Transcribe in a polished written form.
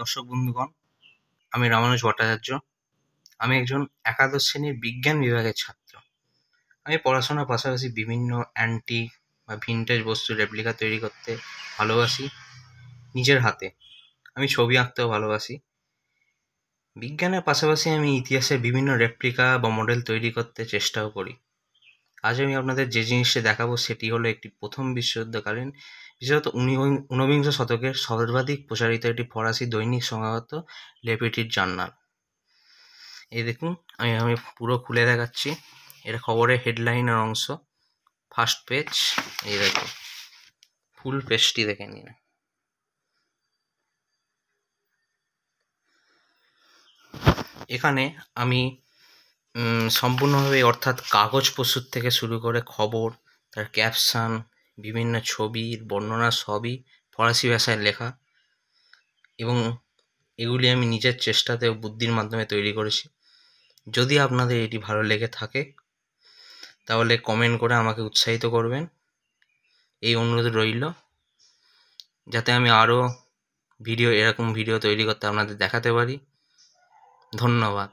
দর্শক বন্ধুগণ, আমি রামানুজ ভট্টাচার্য। আমি একজন একাদশ শ্রেণীর বিজ্ঞান বিভাগের ছাত্র। আমি পড়াশোনার পাশাপাশি বিভিন্ন অ্যান্টিক বা ভিন্টেজ বস্তুর রেপ্লিকা তৈরি করতে ভালোবাসি নিজের হাতে। আমি ছবি আঁকতেও ভালোবাসি। বিজ্ঞানের পাশাপাশি আমি ইতিহাসের বিভিন্ন রেপ্লিকা বা মডেল তৈরি করতে চেষ্টাও করি। আজ আমি আপনাদের যে জিনিসটা দেখাবো সেটি হলো একটি প্রথম বিশ্বযুদ্ধকালীন, বিশেষত ঊনবিংশ শতকের সর্বাধিক প্রচারিত একটি ফরাসি দৈনিক সংবাদপত্র লে পেটিট জার্নাল। এই দেখুন, আমি পুরো খুলে দেখাচ্ছি। এটা খবরের হেডলাইনের অংশ, ফার্স্ট পেজ। এই দেখুন, ফুল পেজটি দেখে নিন। এখানে আমি সম্পূর্ণভাবে, অর্থাৎ কাগজ প্রস্তুত থেকে শুরু করে খবর, তার ক্যাপশন, বিভিন্ন ছবির বর্ণনা সবই ফরাসি ভাষায় লেখা, এবং এগুলি আমি নিজের চেষ্টাতে ও বুদ্ধির মাধ্যমে তৈরি করেছি। যদি আপনাদের এটি ভালো লেগে থাকে তাহলে কমেন্ট করে আমাকে উৎসাহিত করবেন, এই অনুরোধ রইল, যাতে আমি আরও এরকম ভিডিও তৈরি করতে আপনাদের দেখাতে পারি। ধন্যবাদ।